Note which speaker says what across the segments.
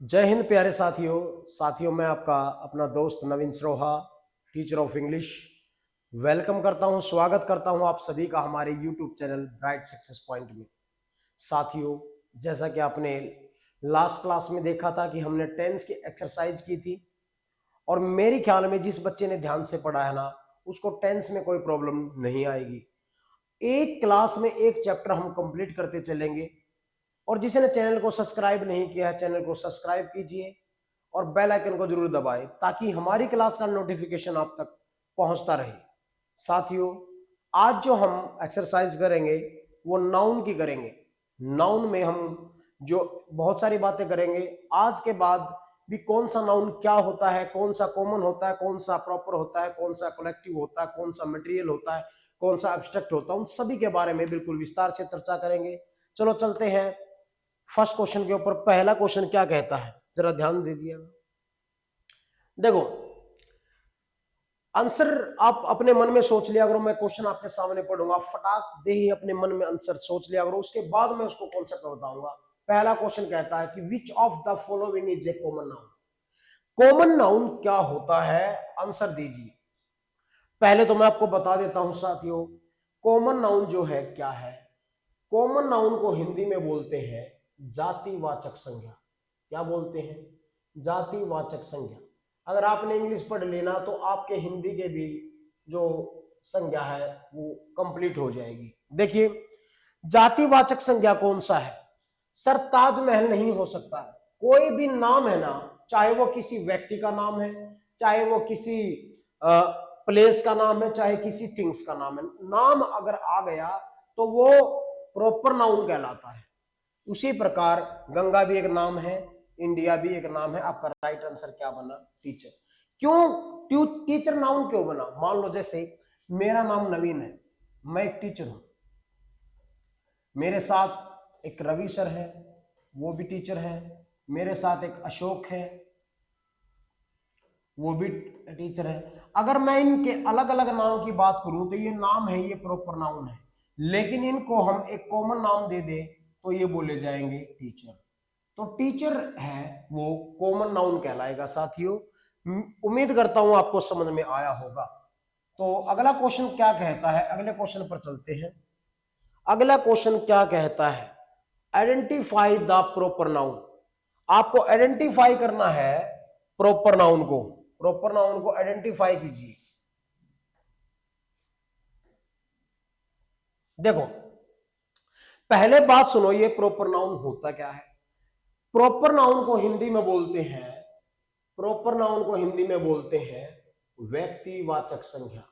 Speaker 1: जय हिंद प्यारे साथियों मैं आपका अपना दोस्त Naveen Saroha, teacher of English, welcome करता हूं, स्वागत करता हूं आप सभी का हमारे YouTube channel bright success point में। साथियों, जैसा कि आपने लास्ट क्लास में देखा था कि हमने टेंस की एक्सरसाइज की थी और मेरे ख्याल में जिस बच्चे ने ध्यान से पढ़ा है ना, उसको टेंस में कोई प्रॉब्लम नहीं आएगी। एक क्लास में एक चैप्टर हम कंप्लीट करते चलेंगे और जिसने चैनल को सब्सक्राइब नहीं किया है, चैनल को सब्सक्राइब कीजिए और बेल आइकन को जरूर दबाएं ताकि हमारी क्लास का नोटिफिकेशन आप तक पहुंचता रहे। साथियों, आज जो हम एक्सरसाइज करेंगे वो नाउन की करेंगे। नाउन में हम जो बहुत सारी बातें करेंगे आज के बाद भी, कौन सा नाउन क्या होता है, कौन सा कॉमन होता है, कौन सा प्रॉपर होता है, कौन सा कलेक्टिव होता है, कौन सा मटेरियल होता है, कौन सा एब्स्ट्रैक्ट होता है, उन सभी के बारे में बिल्कुल विस्तार से चर्चा करेंगे। चलो चलते हैं फर्स्ट क्वेश्चन के ऊपर। पहला क्वेश्चन क्या कहता है, जरा ध्यान दीजिएगा। देखो, आंसर आप अपने मन में सोच लिया करो। मैं क्वेश्चन आपके सामने पढ़ूंगा, फटाक दे ही अपने मन में आंसर सोच लिया करो, उसके बाद मैं उसको कॉन्सेप्ट बताऊंगा। पहला क्वेश्चन कहता है कि which of the following is a common noun. Common noun क्या होता है, आंसर दीजिए। पहले तो मैं आपको बता देता हूं साथियों, कॉमन नाउन जो है क्या है। कॉमन नाउन को हिंदी में बोलते हैं जातिवाचक संज्ञा। क्या बोलते हैं? जातिवाचक संज्ञा। अगर आपने इंग्लिश पढ़ लेना तो आपके हिंदी के भी जो संज्ञा है वो कंप्लीट हो जाएगी। देखिए, जातिवाचक संज्ञा कौन सा है? सर, ताजमहल नहीं हो सकता। कोई भी नाम है ना, चाहे वो किसी व्यक्ति का नाम है, चाहे वो किसी प्लेस का नाम है, चाहे किसी थिंग्स का नाम है, नाम अगर आ गया तो वो प्रॉपर नाउन कहलाता है। उसी प्रकार गंगा भी एक नाम है, इंडिया भी एक नाम है। आपका राइट आंसर क्या बना? टीचर। क्यों टीचर नाउन क्यों बना? मान लो जैसे मेरा नाम नवीन है, मैं एक टीचर हूं, मेरे साथ एक रवि सर है, वो भी टीचर है, मेरे साथ एक अशोक है, वो भी टीचर है। अगर मैं इनके अलग अलग नाम की बात करूं तो ये नाम है, ये प्रॉपर नाउन है, लेकिन इनको हम एक कॉमन नाम दे दे तो ये बोले जाएंगे टीचर। तो टीचर है वो कॉमन नाउन कहलाएगा। साथियों, उम्मीद करता हूं आपको समझ में आया होगा। तो अगला क्वेश्चन क्या कहता है, अगले क्वेश्चन पर चलते हैं। अगला क्वेश्चन क्या कहता है? Identify the proper noun. आपको आइडेंटिफाई करना है प्रॉपर नाउन को। प्रॉपर नाउन को आइडेंटिफाई कीजिए। देखो, पहले बात सुनो, ये प्रॉपर नाउन होता क्या है? प्रॉपर नाउन को हिंदी में बोलते हैं, प्रॉपर नाउन को हिंदी में बोलते हैं व्यक्तिवाचक संज्ञा।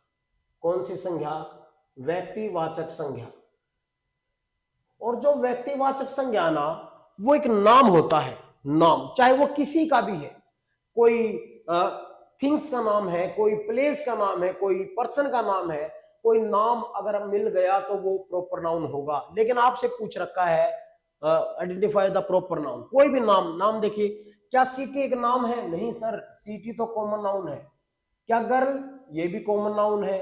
Speaker 1: कौन सी संज्ञा? व्यक्तिवाचक संज्ञा। और जो व्यक्तिवाचक संज्ञा ना, वो एक नाम होता है। नाम चाहे वो किसी का भी है, कोई थिंग्स का नाम है, कोई प्लेस का नाम है, कोई पर्सन का नाम है, कोई नाम अगर मिल गया तो वो प्रॉपर नाउन होगा। लेकिन आपसे पूछ रखा है आइडेंटिफाई द प्रॉपर नाउन। कोई भी नाम देखिए, क्या सिटी एक नाम है? नहीं सर, सिटी तो कॉमन नाउन है। क्या गर्ल? ये भी कॉमन नाउन है।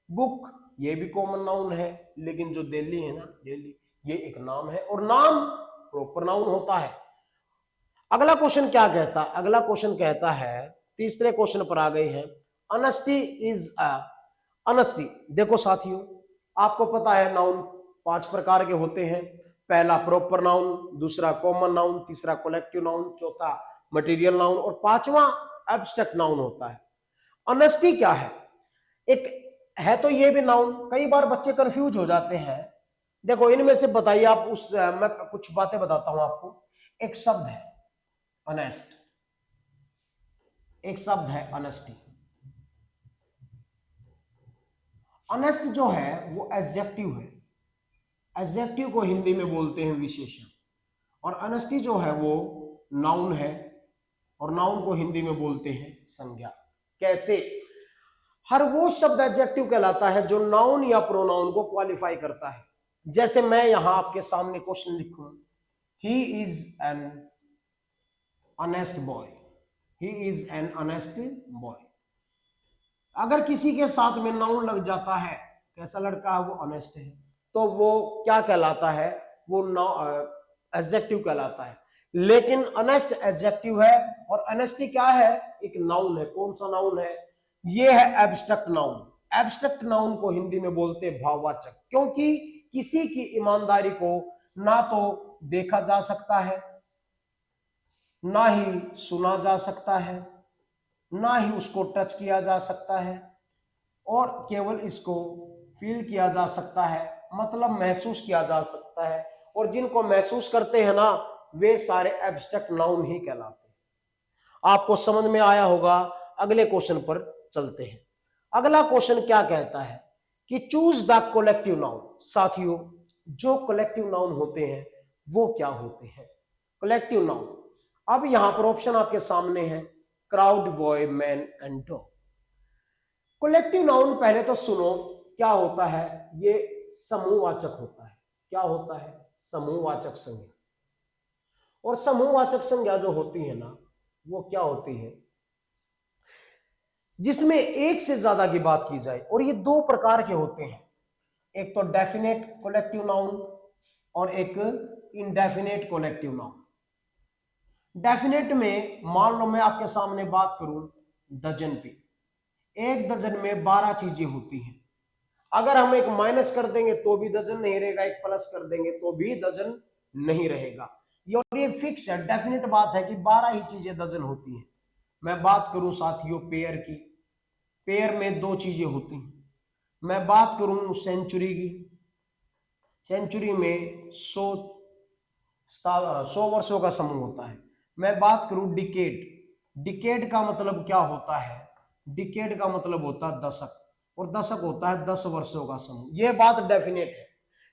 Speaker 1: बुक? ये भी कॉमन नाउन है। लेकिन जो दिल्ली है ना, दिल्ली, ये एक नाम है और नाम प्रॉपर नाउन होता है। अगला क्वेश्चन क्या कहता है? अगला क्वेश्चन कहता है, तीसरे क्वेश्चन पर आ गए हैं, ऑनेस्टी इज अ। ऑनेस्टी, देखो साथियों, आपको पता है नाउन 5 प्रकार के होते हैं। पहला प्रॉपर नाउन, दूसरा कॉमन नाउन, तीसरा कलेक्टिव नाउन, चौथा मटेरियल नाउन और पांचवा एब्स्ट्रैक्ट नाउन होता है। ऑनेस्टी क्या है? एक है तो ये भी नाउन। कई बार बच्चे कंफ्यूज हो जाते हैं। देखो, इनमें से बताइए आप, मैं कुछ बातें बताता हूं आपको। एक शब्द है ऑनेस्ट, एक शब्द है ऑनेस्टी। ऑनेस्ट जो है वो एडजेक्टिव है। एडजेक्टिव को हिंदी में बोलते हैं विशेषण, और ऑनेस्टी जो है वो नाउन है, और नाउन को हिंदी में बोलते हैं संज्ञा। कैसे? हर वो शब्द एडजेक्टिव कहलाता है जो नाउन या प्रोनाउन को क्वालिफाई करता है। जैसे मैं यहां आपके सामने क्वेश्चन लिखूं, he is an honest boy, he is an honest boy. अगर किसी के साथ में नाउन लग जाता है, कैसा लड़का है वो ऑनेस्ट है, तो वो क्या कहलाता है? वो एडजेक्टिव कहलाता है। लेकिन अनेस्ट एडजेक्टिव है, और अनेस्टी क्या है, एक नाउन है। कौन सा नाउन है, ये है एब्स्ट्रैक्ट नाउन। एब्स्ट्रैक्ट नाउन को हिंदी में बोलते हैं भाववाचक, क्योंकि किसी की ईमानदारी को ना तो देखा जा सकता है, ना ही सुना जा सकता है, ना ही उसको टच किया जा सकता है, और केवल इसको फील किया जा सकता है, मतलब महसूस किया जा सकता है। और जिनको महसूस करते हैं ना, वे सारे एब्स्ट्रैक्ट नाउन ही कहलाते हैं। आपको समझ में आया होगा। अगले क्वेश्चन पर चलते हैं। अगला क्वेश्चन क्या कहता है कि चूज द कलेक्टिव नाउन। साथियों, जो कलेक्टिव नाउन होते हैं वो क्या होते हैं, कलेक्टिव नाउन। अब यहां पर ऑप्शन आपके सामने है, crowd, boy, man and dog. Collective noun पहले तो सुनो क्या होता है, ये समूहवाचक होता है। क्या होता है, समूहवाचक संज्ञा। और समूहवाचक संज्ञा जो होती है ना, वो क्या होती है, जिसमें एक से ज्यादा की बात की जाए। और ये दो प्रकार के होते हैं, एक तो डेफिनेट कलेक्टिव नाउन और एक इनडेफिनेट कलेक्टिव नाउन। डेफिनेट में मान लो मैं आपके सामने बात करूं डजन पे, एक डजन में 12 चीजें होती हैं। अगर हम एक माइनस कर देंगे तो भी डजन नहीं रहेगा, एक प्लस कर देंगे तो भी डजन नहीं रहेगा। ये फिक्स है, डेफिनेट बात है कि 12 ही चीजें डजन होती हैं। मैं बात करूं साथियों पेयर की, पेयर में 2 चीजें होती हैं। मैं बात करूं सेंचुरी की, सेंचुरी में 100 वर्षों का समूह होता है। मैं बात करूं डिकेड, डिकेड का मतलब क्या होता है, डिकेड का मतलब होता है दशक, और दशक होता है 10 वर्षों का समूह। यह बात डेफिनेट है।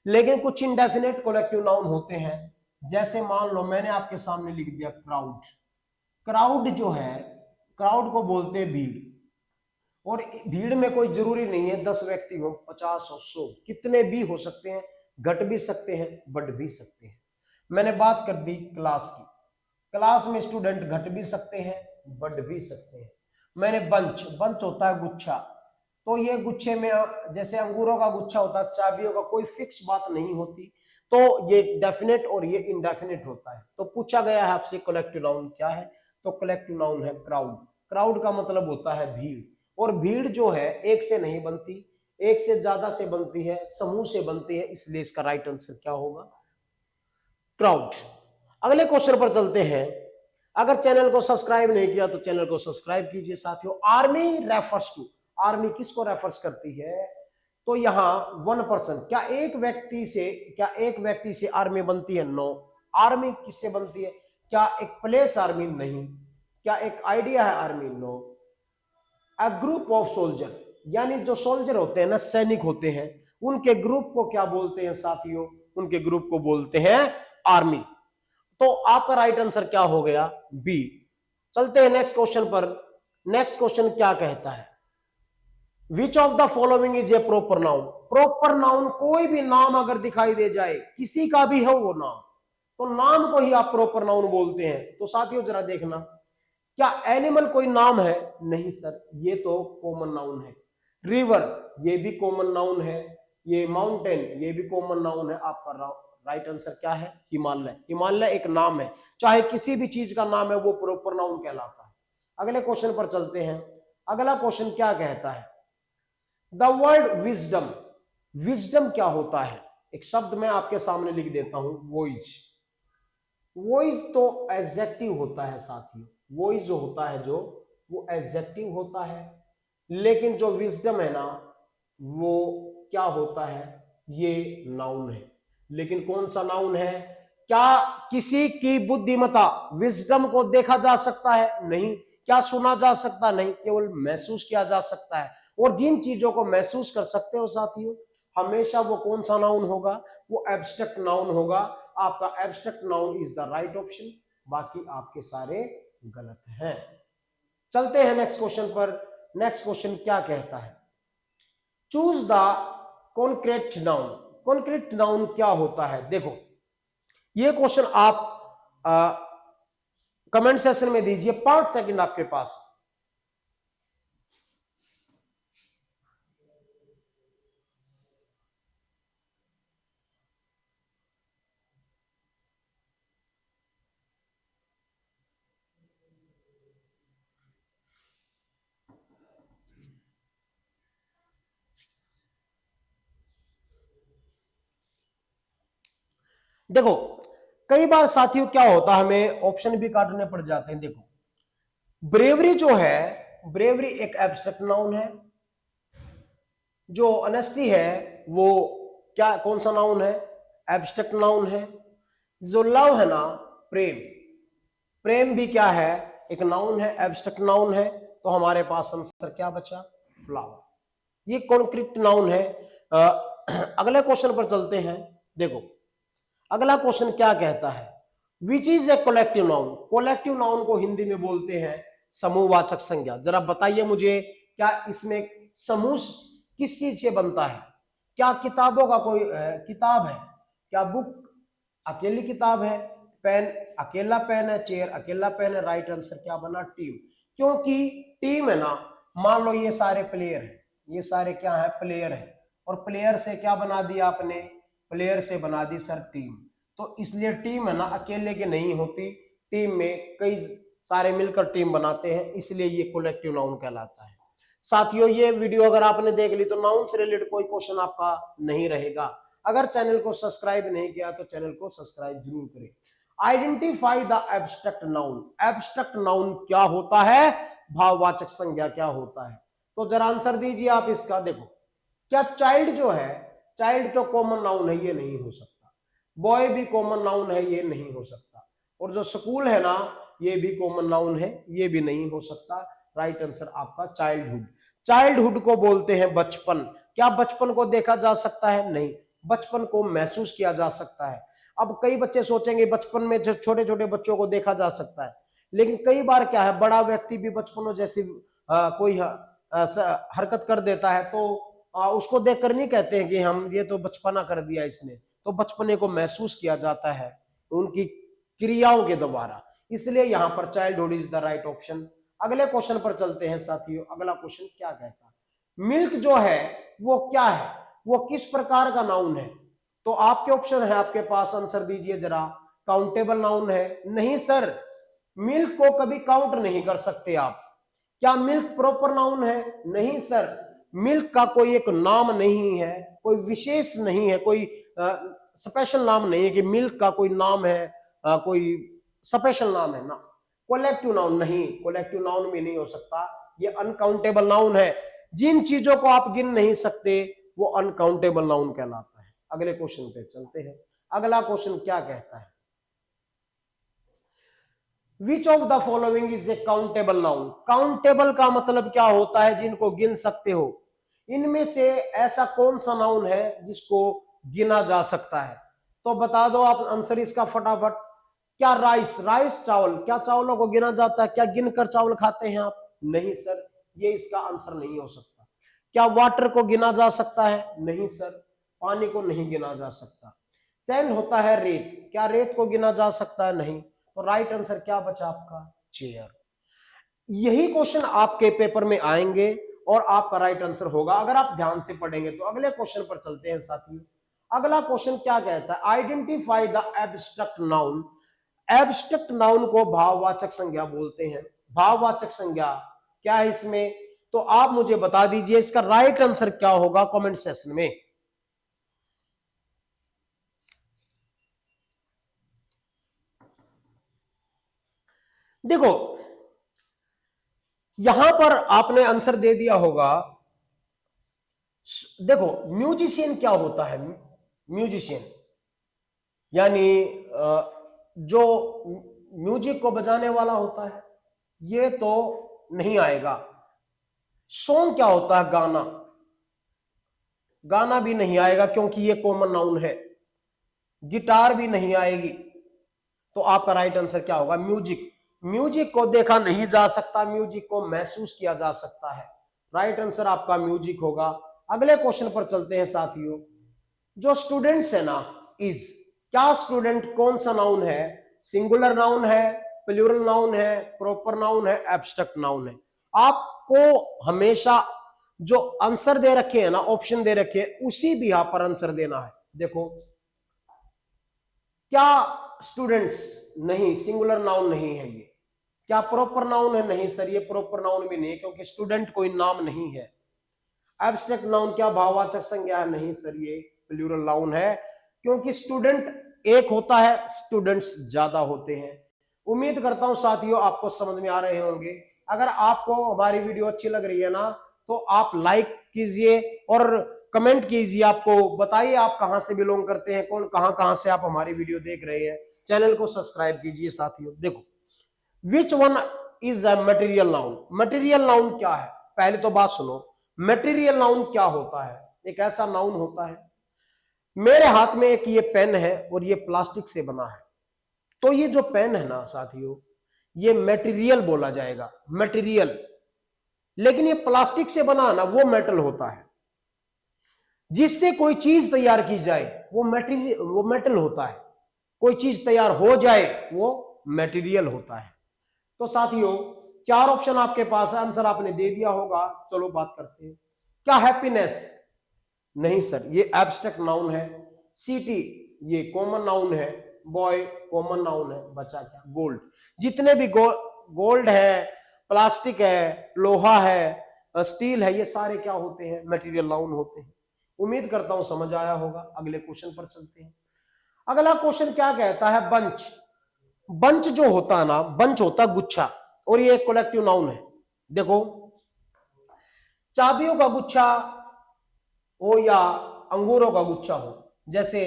Speaker 1: लेकिन कुछ इनडेफिनेट कलेक्टिव नाउन होते हैं, जैसे मान लो मैंने आपके सामने लिख दिया क्राउड। क्राउड जो है, क्राउड को बोलते हैं भीड़। और भीड़ में कोई जरूरी नहीं है 10 व्यक्ति हो, 50 हो, 100, कितने भी हो सकते हैं, घट भी सकते हैं, बढ़ भी सकते हैं। मैंने बात कर दी क्लास की, क्लास में स्टूडेंट घट भी सकते हैं, बढ़ भी सकते हैं। मैंने बंच, बंच होता है गुच्छा, तो ये गुच्छे में जैसे अंगूरों का गुच्छा होता है, चाबियों का, कोई फिक्स बात नहीं होती। तो ये डेफिनेट और ये इनडेफिनेट होता है। तो पूछा गया है आपसे कलेक्टिव नाउन क्या है, तो कलेक्टिव नाउन है क्राउड। क्राउड का मतलब होता है भीड़, और भीड़ जो है एक से नहीं बनती, एक से ज्यादा से बनती है, समूह से बनती है, इसलिए इसका राइट आंसर क्या होगा, क्राउड। अगले क्वेश्चन पर चलते हैं। अगर चैनल को सब्सक्राइब नहीं किया तो चैनल को सब्सक्राइब कीजिए। साथियों, आर्मी रेफर्स टू, आर्मी किसको रेफर्स करती है, तो यहां 1%, क्या एक व्यक्ति से आर्मी बनती है, नो। आर्मी किससे बनती है, क्या एक प्लेस आर्मी, नहीं। क्या एक आइडिया है army, no. A group of soldier, यानी जो सोल्जर होते हैं ना, सैनिक होते हैं, उनके ग्रुप को क्या बोलते हैं साथियों, उनके ग्रुप को बोलते हैं आर्मी। तो आपका राइट आंसर क्या हो गया, बी। चलते हैं नेक्स्ट क्वेश्चन पर। नेक्स्ट क्वेश्चन क्या कहता है, which of the following is a proper noun. Proper noun, कोई भी नाम अगर दिखाई दे जाए, किसी का भी हो वो नाम, तो नाम को ही आप प्रॉपर नाउन बोलते हैं। तो साथियों जरा देखना, क्या एनिमल कोई नाम है, नहीं सर, ये तो कॉमन नाउन है। रिवर, ये भी कॉमन नाउन है। ये माउंटेन, ये भी कॉमन नाउन है। आपका राइट आंसर क्या है, हिमालय। हिमालय एक नाम है, चाहे किसी भी चीज का नाम है वो प्रॉपर नाउन कहलाता है। अगले क्वेश्चन पर चलते हैं। अगला क्वेश्चन क्या कहता है, द वर्ड विजडम। विजडम क्या होता है, एक शब्द मैं आपके सामने लिख देता हूं, वॉइज। वॉइस तो एडजेक्टिव होता है साथियों, वॉइस जो होता है जो, वो एडजेक्टिव होता है। लेकिन जो विजडम है ना, वो क्या होता है, ये नाउन है। लेकिन कौन सा नाउन है, क्या किसी की बुद्धिमत्ता, विजडम को देखा जा सकता है, नहीं। क्या सुना जा सकता, नहीं, केवल महसूस किया जा सकता है। और जिन चीजों को महसूस कर सकते हो साथियों, हमेशा वो कौन सा नाउन होगा, वो एब्स्ट्रैक्ट नाउन होगा। आपका abstract noun is the right option, बाकी आपके सारे गलत हैं। चलते हैं नेक्स्ट क्वेश्चन पर। नेक्स्ट क्वेश्चन क्या कहता है, choose the concrete noun. Concrete noun क्या होता है, देखो ये क्वेश्चन आप कमेंट सेक्शन में दीजिए, 5 सेकंड आपके पास। देखो कई बार साथियों क्या होता है, हमें ऑप्शन भी काटने पड़ जाते हैं। देखो ब्रेवरी जो है, ब्रेवरी एक एब्स्ट्रैक्ट नाउन है। जो ऑनेस्टी है वो क्या, कौन सा नाउन है, एब्स्ट्रैक्ट नाउन है। जो लव है ना, प्रेम, प्रेम भी क्या है, एक नाउन है, एब्स्ट्रैक्ट नाउन है। तो हमारे पास आंसर क्या बचा, फ्लावर, ये कॉन्क्रीट नाउन है। अगले क्वेश्चन पर चलते हैं। देखो अगला क्वेश्चन क्या कहता है, which is a collective noun. Collective noun को हिंदी में बोलते हैं समूहवाचक संज्ञा। जरा बताइए मुझे, क्या इसमें समूह किस चीज से बनता है? क्या किताबों का कोई किताब है? क्या बुक अकेली किताब है? पेन अकेला पेन है? चेयर अकेला पेन है? राइट आंसर क्या बना, टीम। क्योंकि टीम है ना, मान लो ये सारे प्लेयर हैं, ये सारे क्या है, प्लेयर है, और प्लेयर से क्या बना दिया आपने, प्लेयर से बना दी सर टीम। तो इसलिए टीम है ना अकेले की नहीं होती, टीम में कई सारे मिलकर टीम बनाते हैं, इसलिए ये कलेक्टिव नाउन कहलाता है। साथियों ये वीडियो अगर आपने देख ली तो नाउन से रिलेटेड कोई क्वेश्चन आपका नहीं रहेगा। अगर चैनल को सब्सक्राइब नहीं किया तो चैनल को सब्सक्राइब जरूर करें। Identify the abstract noun. Abstract noun क्या होता है, भाववाचक संज्ञा क्या होता है? तो जरा आंसर दीजिए आप इसका। देखो क्या चाइल्ड जो है, चाइल्ड तो कॉमन नाउन है, ये नहीं हो सकता। बॉय भी कॉमन नाउन है, ये नहीं हो सकता। और जो स्कूल है ना, ये भी कॉमन नाउन है, ये भी नहीं हो सकता। राइट आंसर आपका चाइल्डहुड। चाइल्डहुड को बोलते हैं बचपन। क्या बचपन को देखा जा सकता है? नहीं, बचपन को महसूस किया जा सकता है। अब कई बच्चे सोचेंगे बचपन में छोटे छोटे बच्चों को देखा जा सकता है, लेकिन कई बार क्या है, बड़ा व्यक्ति भी बचपनों जैसी कोई हरकत कर देता है, तो उसको देखकर नहीं कहते हैं कि हम ये तो बचपना कर दिया इसने। तो बचपने को महसूस किया जाता है उनकी क्रियाओं के द्वारा, इसलिए यहां पर childhood is the right option. अगले क्वेश्चन पर चलते हैं साथियों। अगला क्वेश्चन क्या कहता है, मिल्क जो है वो क्या है, वो किस प्रकार का नाउन है? तो आपके ऑप्शन है आपके पास, आंसर दीजिए जरा। काउंटेबल नाउन है? नहीं सर, मिल्क को कभी काउंट नहीं कर सकते आप। क्या मिल्क प्रॉपर नाउन है? नहीं सर, मिल्क का कोई एक नाम नहीं है, कोई विशेष नहीं है, कोई स्पेशल नाम नहीं है कि मिल्क का कोई नाम है, कोई स्पेशल नाम है ना। कलेक्टिव नाउन नहीं, कलेक्टिव नाउन भी नहीं हो सकता, ये अनकाउंटेबल नाउन है। जिन चीजों को आप गिन नहीं सकते वो अनकाउंटेबल नाउन कहलाता है। अगले क्वेश्चन पे चलते हैं। अगला क्वेश्चन क्या कहता है, which of the following is a countable noun. Countable का मतलब क्या होता है, जिनको गिन सकते हो। इनमें से ऐसा कौन सा नाउन है जिसको गिना जा सकता है? तो बता दो आप आंसर इसका फटाफट। क्या राइस, राइस चावल, क्या चावलों को गिना जाता है? क्या गिनकर चावल खाते हैं आप? नहीं सर, ये इसका आंसर नहीं हो सकता। क्या वाटर को गिना जा सकता है? नहीं सर, पानी को नहीं गिना जा सकता। सैंड होता है रेत, क्या रेत को गिना जा सकता है? नहीं। तो राइट आंसर क्या बचा आपका, चेयर। यही क्वेश्चन आपके पेपर में आएंगे और आपका राइट आंसर होगा अगर आप ध्यान से पढ़ेंगे। तो अगले क्वेश्चन पर चलते हैं साथियों। अगला क्वेश्चन क्या कहता है, identify the abstract noun. Abstract noun को भाववाचक संज्ञा बोलते हैं। भाववाचक संज्ञा क्या है इसमें? तो आप मुझे बता दीजिए इसका राइट आंसर क्या होगा कमेंट सेक्शन में। देखो यहां पर आपने आंसर दे दिया होगा। देखो म्यूजिशियन क्या होता है, म्यूजिशियन यानी जो म्यूजिक को बजाने वाला होता है, ये तो नहीं आएगा। सॉन्ग क्या होता है, गाना, गाना भी नहीं आएगा क्योंकि ये कॉमन नाउन है। गिटार भी नहीं आएगी। तो आपका राइट आंसर क्या होगा, म्यूजिक। म्यूजिक को देखा नहीं जा सकता, म्यूजिक को महसूस किया जा सकता है। राइट आंसर आपका म्यूजिक होगा। अगले क्वेश्चन पर चलते हैं साथियों। जो स्टूडेंट्स है ना, इज, क्या स्टूडेंट कौन सा नाउन है? सिंगुलर नाउन है, प्लूरल नाउन है, प्रॉपर नाउन है, एब्स्ट्रैक्ट नाउन है? आपको हमेशा जो आंसर दे रखे हैं ना, ऑप्शन दे रखे हैं, उसी भी यहां पर आंसर देना है। देखो क्या स्टूडेंट्स, नहीं, सिंगुलर नाउन नहीं है ये। क्या प्रॉपर नाउन है? नहीं सर, ये प्रॉपर नाउन भी नहीं है क्योंकि स्टूडेंट कोई नाम नहीं है। एब्स्ट्रैक्ट नाउन क्या भाववाचक संज्ञा है? नहीं सर, ये प्लूरल नाउन है क्योंकि स्टूडेंट एक होता है, स्टूडेंट्स ज्यादा होते हैं। उम्मीद करता हूं साथियों आपको समझ में आ रहे होंगे। अगर आपको हमारी वीडियो अच्छी लग रही है ना, तो आप लाइक कीजिए और कमेंट कीजिए, आपको बताइए आप कहां से बिलोंग करते हैं, कौन कहां से आप हमारी वीडियो देख रहे हैं। चैनल को सब्सक्राइब कीजिए साथियों। देखो, which one is a material noun. Material noun क्या है, पहले तो बात सुनो। मटेरियल नाउन क्या होता है? एक ऐसा नाउन होता है, मेरे हाथ में एक ये पेन है और ये प्लास्टिक से बना है, तो ये जो पेन है ना साथियों, ये मटेरियल बोला जाएगा, मटेरियल। लेकिन ये प्लास्टिक से बना ना, वो मेटल होता है। जिससे कोई चीज तैयार की जाए वो मटेरियल, वो मेटल होता है। कोई चीज तैयार हो जाए वो मटेरियल होता है। तो साथियों, चार ऑप्शन आपके पास है, आंसर आपने दे दिया होगा। चलो बात करते हैं। क्या हैप्पीनेस? नहीं सर, ये एब्स्ट्रैक्ट नाउन है। सिटी ये कॉमन नाउन है। बॉय कॉमन नाउन है। बचा क्या? गोल्ड। जितने भी गोल्ड है, प्लास्टिक है, लोहा है, स्टील है, ये सारे क्या होते हैं? मटेरियल नाउन होते हैं। उम्मीद करता हूं समझ आया होगा। अगले क्वेश्चन पर चलते हैं। अगला क्वेश्चन क्या कहता है? बंच। बंच जो होता है ना, बंच होता है गुच्छा, और ये कलेक्टिव नाउन है। देखो, चाबियों का गुच्छा हो या अंगूरों का गुच्छा हो, जैसे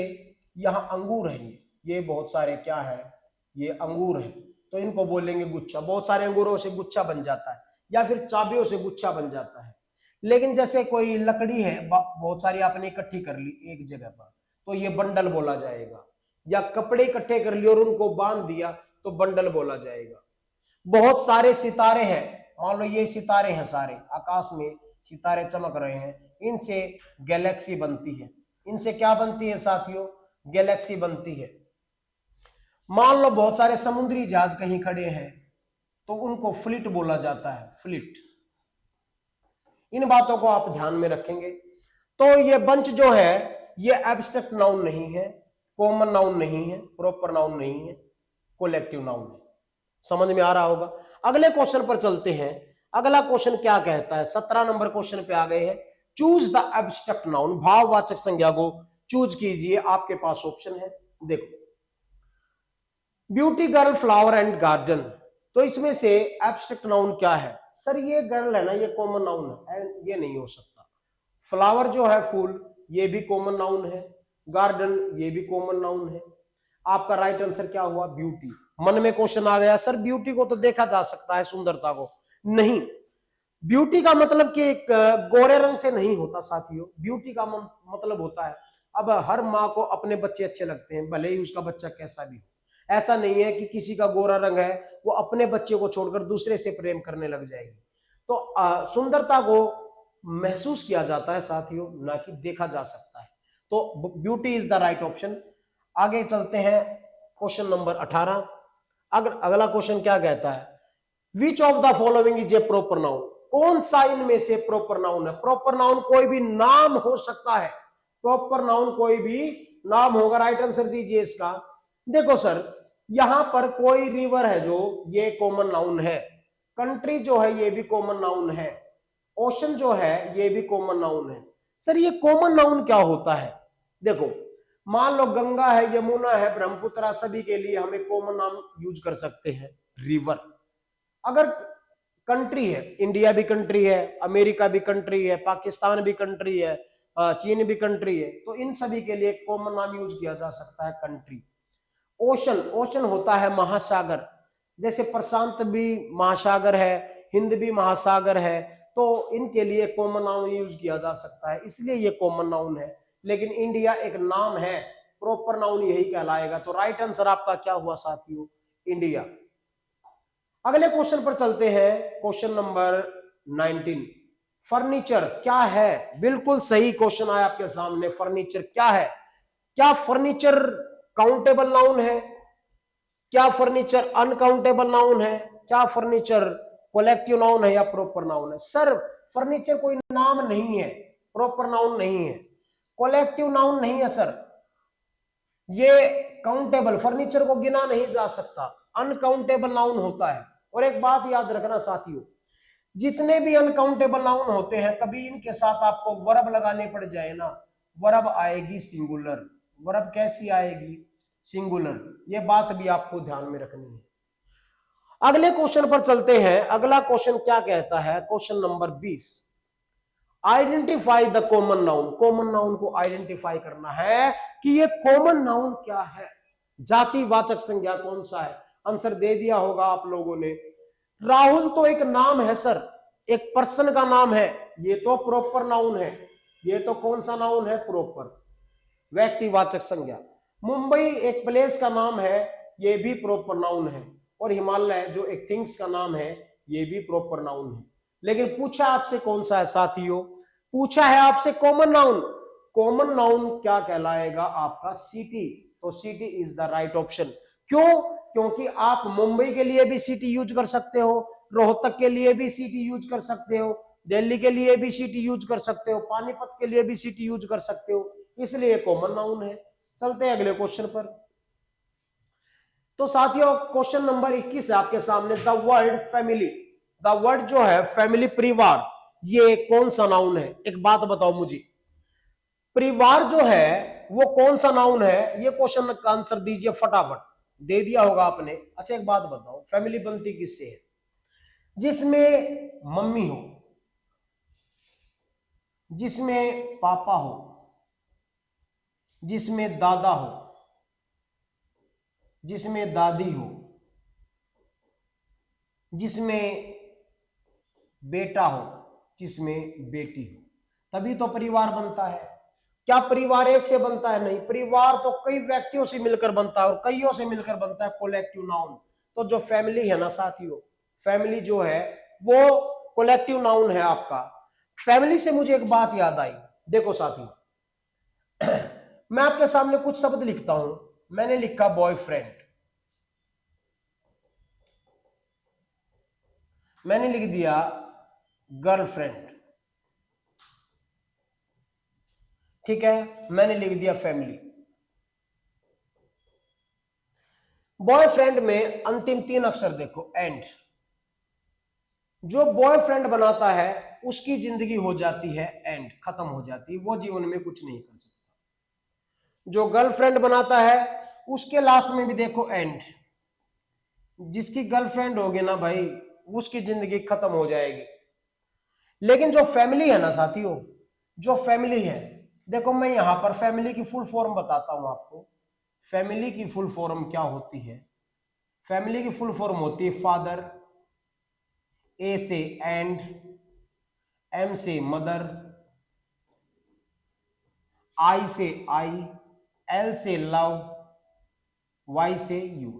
Speaker 1: यहां अंगूर है, ये बहुत सारे क्या है, ये अंगूर है, तो इनको बोलेंगे गुच्छा। बहुत सारे अंगूरों से गुच्छा बन जाता है, या फिर चाबियों से गुच्छा बन जाता है। लेकिन जैसे कोई लकड़ी है, बहुत सारी आपने इकट्ठी कर ली एक जगह पर, तो ये बंडल बोला जाएगा। या कपड़े इकट्ठे कर लिए और उनको बांध दिया, तो बंडल बोला जाएगा। बहुत सारे सितारे हैं, मान लो ये सितारे हैं, सारे आकाश में सितारे चमक रहे हैं, इनसे गैलेक्सी बनती है। इनसे क्या बनती है साथियों? गैलेक्सी बनती है। मान लो बहुत सारे समुद्री जहाज कहीं खड़े हैं, तो उनको फ्लीट बोला जाता है, फ्लीट। इन बातों को आप ध्यान में रखेंगे। तो ये बंच जो है, ये एब्स्ट्रैक्ट नाउन नहीं है, कॉमन नाउन नहीं है, प्रॉपर नाउन नहीं है, कलेक्टिव नाउन है। समझ में आ रहा होगा। अगले क्वेश्चन पर चलते हैं। अगला क्वेश्चन क्या कहता है? 17 नंबर क्वेश्चन पे आ गए हैं। Choose the abstract noun. भाववाचक संज्ञा को चूज कीजिए, आपके पास ऑप्शन है। देखो, beauty girl, flower and garden. तो इसमें से एब्स्ट्रैक्ट नाउन क्या है? सर ये गर्ल है ना, ये कॉमन नाउन है, ये नहीं हो सकता। फ्लावर जो है फूल, ये भी कॉमन नाउन है। गार्डन ये भी कॉमन नाउन है। आपका राइट आंसर क्या हुआ? ब्यूटी। मन में क्वेश्चन आ गया, सर ब्यूटी को तो देखा जा सकता है, सुंदरता को नहीं। ब्यूटी का मतलब कि गोरे रंग से नहीं होता साथियों। ब्यूटी का मतलब होता है, अब हर माँ को अपने बच्चे अच्छे लगते हैं, भले ही उसका बच्चा कैसा भी हो। ऐसा नहीं है कि किसी का गोरा रंग है वो अपने बच्चे को छोड़कर दूसरे से प्रेम करने लग जाएगी। तो सुंदरता को महसूस किया जाता है साथियों, ना कि देखा जा सकता है। तो beauty is the right option. आगे चलते हैं, क्वेश्चन नंबर 18। अगला क्वेश्चन क्या कहता है? Which of the following is a proper noun. कौन सा इनमें से प्रॉपर नाउन है? प्रॉपर नाउन कोई भी नाम हो सकता है, प्रॉपर नाउन कोई भी नाम होगा। राइट आंसर दीजिए इसका। देखो सर, यहां पर कोई रिवर है जो, ये कॉमन नाउन है। कंट्री जो है ये भी कॉमन नाउन है। ओशन जो है ये भी कॉमन नाउन है। सर ये कॉमन नाउन क्या होता है? देखो, मान लो गंगा है, यमुना है, ब्रह्मपुत्र, सभी के लिए हमें कॉमन नाम यूज कर सकते हैं, रिवर। अगर कंट्री है, इंडिया भी कंट्री है, अमेरिका भी कंट्री है, पाकिस्तान भी कंट्री है, चीन भी कंट्री है, तो इन सभी के लिए कॉमन नाम यूज किया जा सकता है, कंट्री। ओशन, ओशन होता है महासागर। जैसे प्रशांत भी महासागर है, हिंद भी महासागर है, तो इनके लिए कॉमन नाउन यूज किया जा सकता है, इसलिए ये कॉमन नाउन है। लेकिन इंडिया एक नाम है, प्रॉपर नाउन यही कहलाएगा। तो राइट आंसर आपका क्या हुआ साथियों? इंडिया। अगले क्वेश्चन पर चलते हैं, क्वेश्चन नंबर 19। फर्नीचर क्या है? बिल्कुल सही क्वेश्चन आया आपके सामने। फर्नीचर क्या है? क्या फर्नीचर काउंटेबल नाउन है? क्या फर्नीचर अनकाउंटेबल नाउन है? क्या फर्नीचर कलेक्टिव नाउन है या प्रॉपर नाउन है? सर फर्नीचर कोई नाम नहीं है, प्रॉपर नाउन नहीं है, कलेक्टिव नाउन नहीं है सर। ये काउंटेबल, फर्नीचर को गिना नहीं जा सकता, अनकाउंटेबल नाउन होता है। और एक बात याद रखना साथियों, जितने भी अनकाउंटेबल नाउन होते हैं, कभी इनके साथ आपको वर्ब लगाने पड़ जाए ना, वर्ब आएगी सिंगुलर। वर्ब कैसी आएगी? सिंगुलर। ये बात भी आपको ध्यान में रखनी है। अगले क्वेश्चन पर चलते हैं। अगला क्वेश्चन क्या कहता है, question number 20, identify the common noun. Common noun को आइडेंटिफाई करना है कि ये कॉमन नाउन क्या है, जातिवाचक संज्ञा कौन सा है। आंसर दे दिया होगा आप लोगों ने। राहुल तो एक नाम है सर, एक पर्सन का नाम है, ये तो प्रॉपर नाउन है। ये तो कौन सा नाउन है, प्रॉपर व्यक्तिवाचक संज्ञा। मुंबई एक प्लेस का नाम है, ये भी प्रॉपर नाउन है। और हिमालय जो एक थिंग्स का नाम है, ये भी प्रॉपर नाउन है। लेकिन पूछा आपसे कौन सा है साथियों, पूछा है आपसे कॉमन नाउन। कॉमन नाउन क्या कहलाएगा आपका, सिटी। तो city is the right option. क्यों, क्योंकि आप मुंबई के लिए भी सिटी यूज कर सकते हो, रोहतक के लिए भी सिटी यूज कर सकते हो, दिल्ली के लिए भी सिटी यूज कर सकते हो, पानीपत के लिए भी सिटी यूज कर सकते हो, इसलिए कॉमन नाउन है। चलते हैं अगले क्वेश्चन पर। तो साथियों क्वेश्चन नंबर 21 है आपके सामने, the word family. The word जो है फैमिली, परिवार, ये कौन सा नाउन है। एक बात बताओ मुझे, परिवार जो है वो कौन सा नाउन है, ये क्वेश्चन का आंसर दीजिए फटाफट। दे दिया होगा आपने। अच्छा एक बात बताओ, फैमिली बनती किससे है, जिसमें मम्मी हो, जिसमें पापा हो, जिसमें दादा हो, जिसमें दादी हो, जिसमें बेटा हो, जिसमें बेटी हो, तभी तो परिवार बनता है। क्या परिवार एक से बनता है, नहीं, परिवार तो कई व्यक्तियों से मिलकर बनता है और कईयों से मिलकर बनता है, कलेक्टिव नाउन। तो जो फैमिली है ना साथियों, फैमिली जो है वो कलेक्टिव नाउन है आपका। फैमिली से मुझे एक बात याद आई, देखो साथियों मैं आपके सामने कुछ शब्द लिखता हूं। मैंने लिखा बॉयफ्रेंड, मैंने लिख दिया गर्लफ्रेंड, ठीक है, मैंने लिख दिया फैमिली। बॉयफ्रेंड में अंतिम 3 अक्षर देखो, एंड। जो बॉयफ्रेंड बनाता है उसकी जिंदगी हो जाती है एंड, खत्म हो जाती है, वो जीवन में कुछ नहीं कर सकता। जो गर्लफ्रेंड बनाता है उसके लास्ट में भी देखो एंड। जिसकी गर्लफ्रेंड होगी ना भाई, उसकी जिंदगी खत्म हो जाएगी। लेकिन जो फैमिली है ना साथियों, जो फैमिली है, देखो मैं यहां पर फैमिली की फुल फॉर्म बताता हूं आपको। फैमिली की फुल फॉर्म क्या होती है, फैमिली की फुल फॉर्म होती है फादर, ए से एंड, एम से मदर, आई से आई, एल से लव, वाई से यू।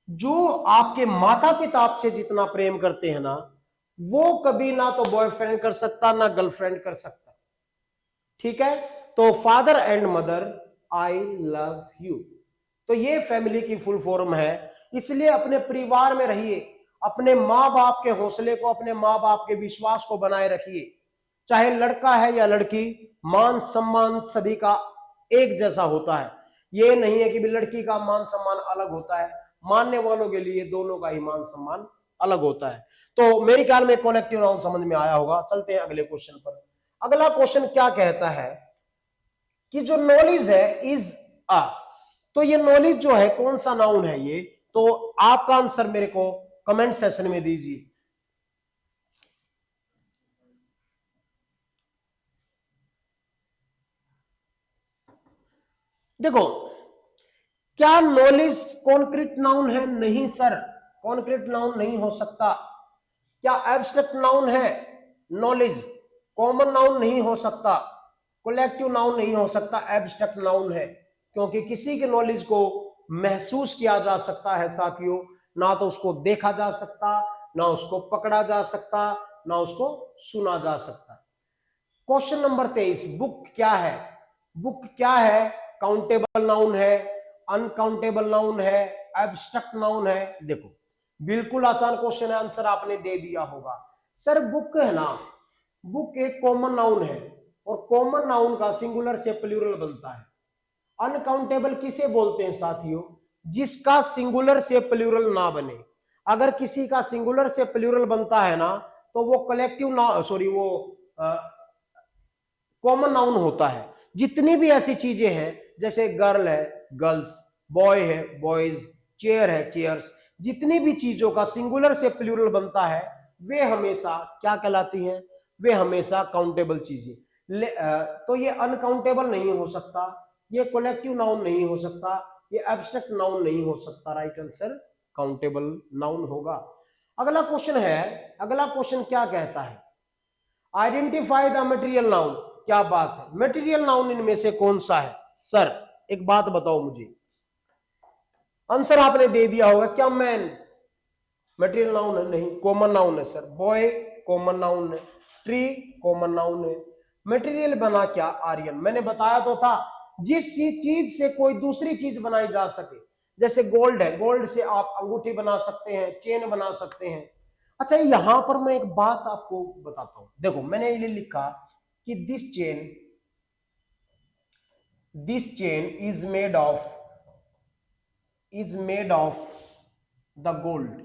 Speaker 1: जो आपके माता पिता आपसे जितना प्रेम करते हैं ना, वो कभी ना तो बॉयफ्रेंड कर सकता ना गर्लफ्रेंड कर सकता, ठीक है। तो father and mother, I love you. तो ये फैमिली की फुल फॉर्म है। इसलिए अपने परिवार में रहिए, अपने माँ बाप के हौसले को, अपने माँ बाप के विश्वास को बनाए रखिए। चाहे लड़का है या लड़की, मान सम्मान सभी का एक जैसा होता है। ये नहीं है कि भी लड़की का मान सम्मान अलग होता है, मानने वालों के लिए दोनों का ही मान सम्मान अलग होता है। तो मेरे ख्याल में कलेक्टिव नाउन समझ में आया होगा। चलते हैं अगले क्वेश्चन पर। अगला क्वेश्चन क्या कहता है कि जो नॉलेज है इज अ, तो ये नॉलेज जो है कौन सा नाउन है ये, तो आपका आंसर मेरे को कमेंट सेक्शन में दीजिए। देखो, क्या नॉलेज कॉन्क्रीट नाउन है, नहीं सर, कॉन्क्रीट नाउन नहीं हो सकता। क्या एब्स्ट्रैक्ट नाउन है नॉलेज, कॉमन नाउन नहीं हो सकता, कलेक्टिव नाउन नहीं हो सकता, एब्स्ट्रैक्ट नाउन है। क्योंकि किसी की नॉलेज को महसूस किया जा सकता है साथियों, ना तो उसको देखा जा सकता, ना उसको पकड़ा जा सकता, ना उसको सुना जा सकता। क्वेश्चन नंबर 23, बुक क्या है। बुक क्या है, काउंटेबल नाउन है, अनकाउंटेबल नाउन है, एब्स्ट्रैक्ट नाउन है। देखो बिल्कुल आसान क्वेश्चन है, आंसर आपने दे दिया होगा। सर बुक है ना, बुक एक कॉमन नाउन है और कॉमन नाउन का सिंगुलर से प्लूरल बनता है। अनकाउंटेबल किसे बोलते हैं साथियों, जिसका सिंगुलर से प्लूरल ना बने। अगर किसी का सिंगुलर से प्लूरल बनता है ना, तो वो कलेक्टिव ना, सॉरी, वो कॉमन नाउन होता है। जितनी भी ऐसी चीजें हैं जैसे गर्ल है गर्ल्स, बॉय है बॉयज, चेयर है चेयर्स, जितनी भी चीजों का सिंगुलर से प्लूरल बनता है वे हमेशा क्या कहलाती हैं, वे हमेशा काउंटेबल चीजें। तो ये अनकाउंटेबल नहीं हो सकता, ये कलेक्टिव नाउन नहीं हो सकता, ये एब्स्ट्रैक्ट नाउन नहीं हो सकता, राइट आंसर काउंटेबल नाउन होगा। अगला क्वेश्चन है, अगला क्वेश्चन क्या कहता है, आइडेंटिफाई द मटेरियल नाउन। क्या बात है, मटेरियल नाउन इनमें से कौन सा है? सर एक बात बताओ मुझे, आंसर आपने दे दिया होगा, क्या मैन मटेरियल नाउन है? नहीं, कॉमन नाउन है सर। बॉय कॉमन नाउन है, ट्री कॉमन नाउन है, मटेरियल बना क्या? आर्यन। मैंने बताया तो था, जिस चीज से कोई दूसरी चीज बनाई जा सके, जैसे गोल्ड है, गोल्ड से आप अंगूठी बना सकते हैं, चेन बना सकते हैं। अच्छा यहां पर मैं एक बात आपको बताता हूं, देखो मैंने ये लिखा कि this chain is made of the gold.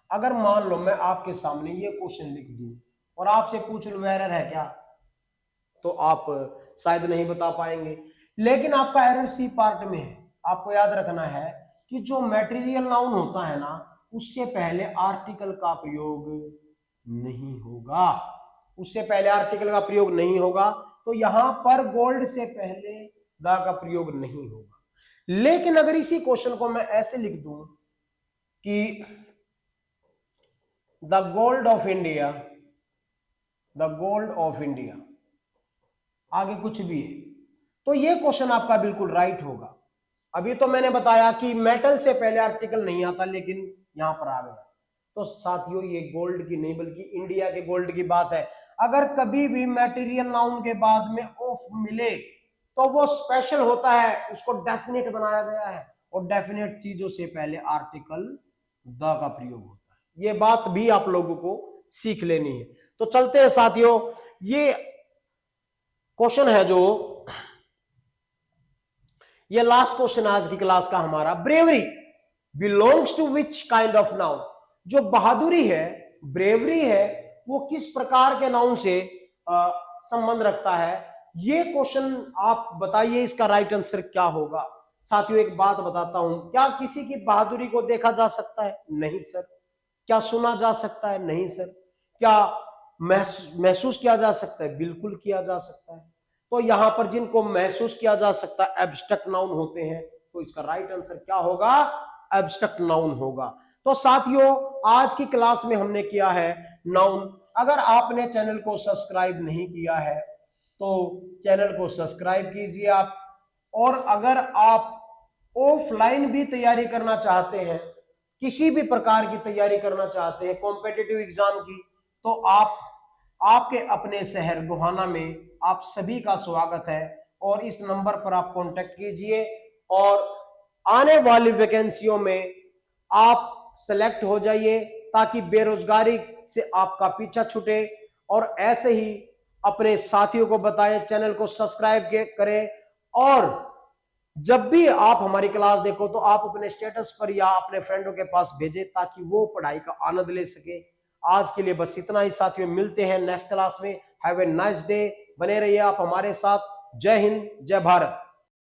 Speaker 1: अगर मान लो मैं आपके सामने ये क्वेश्चन लिख दूं और आपसे पूछ लूं एरर है क्या, तो आप शायद नहीं बता पाएंगे, लेकिन आपका एरर सी पार्ट में है। आपको याद रखना है कि जो मटेरियल नाउन होता है ना, उससे पहले आर्टिकल का प्रयोग नहीं होगा, उससे पहले आर्टिकल का प्रयोग नहीं होगा, तो यहां पर गोल्ड से पहले द का प्रयोग नहीं होगा। लेकिन अगर इसी क्वेश्चन को मैं ऐसे लिख दूं कि द गोल्ड ऑफ इंडिया, आगे कुछ भी है, तो ये क्वेश्चन आपका बिल्कुल राइट होगा। अभी तो मैंने बताया कि मेटल से पहले आर्टिकल नहीं आता, लेकिन यहां पर आ गया। तो साथियों ये गोल्ड की नहीं बल्कि इंडिया के गोल्ड की बात है। अगर कभी भी मटेरियल नाउन के बाद में ऑफ मिले तो वो स्पेशल होता है, उसको डेफिनेट बनाया गया है, और डेफिनेट चीजों से पहले आर्टिकल द का प्रयोग होता है। ये बात भी आप लोगों को सीख लेनी है। तो चलते हैं साथियों, ये क्वेश्चन है जो ये लास्ट क्वेश्चन आज की क्लास का हमारा, bravery belongs to which kind of noun. जो बहादुरी है, ब्रेवरी है, वो किस प्रकार के नाउन से संबंध रखता है? ये क्वेश्चन आप बताइए, इसका राइट आंसर क्या होगा? साथियों एक बात बताता हूं, क्या किसी की बहादुरी को देखा जा सकता है? नहीं सर। क्या सुना जा सकता है? नहीं सर। क्या महसूस किया जा सकता है? बिल्कुल किया जा सकता है। तो यहां पर जिनको महसूस किया जा सकता है एब्स्ट्रैक्ट नाउन होते हैं, तो इसका राइट आंसर क्या होगा? एब्स्ट्रैक्ट नाउन होगा। तो साथियों आज की क्लास में हमने किया है नाउन। अगर आपने चैनल को सब्सक्राइब नहीं किया है तो चैनल को सब्सक्राइब कीजिए आप, और अगर आप ऑफलाइन भी तैयारी करना चाहते हैं, किसी भी प्रकार की तैयारी करना चाहते हैं कॉम्पिटिटिव एग्जाम की, तो आपके अपने शहर गोहाना में आप सभी का स्वागत है, और इस नंबर पर आप कांटेक्ट कीजिए और आने वाली वैकेंसियों में आप सेलेक्ट हो जाइए, ताकि बेरोजगारी से आपका पीछा छूटे। और ऐसे ही अपने साथियों को बताएं, चैनल को सब्सक्राइब करें, और जब भी आप हमारी क्लास देखो तो आप अपने स्टेटस पर या अपने फ्रेंडों के पास भेजें, ताकि वो पढ़ाई का आनंद ले सके। आज के लिए बस इतना ही साथियों, मिलते हैं नेक्स्ट क्लास में। हैव ए नाइस डे, बने रहिए आप हमारे साथ। जय हिंद, जय भारत।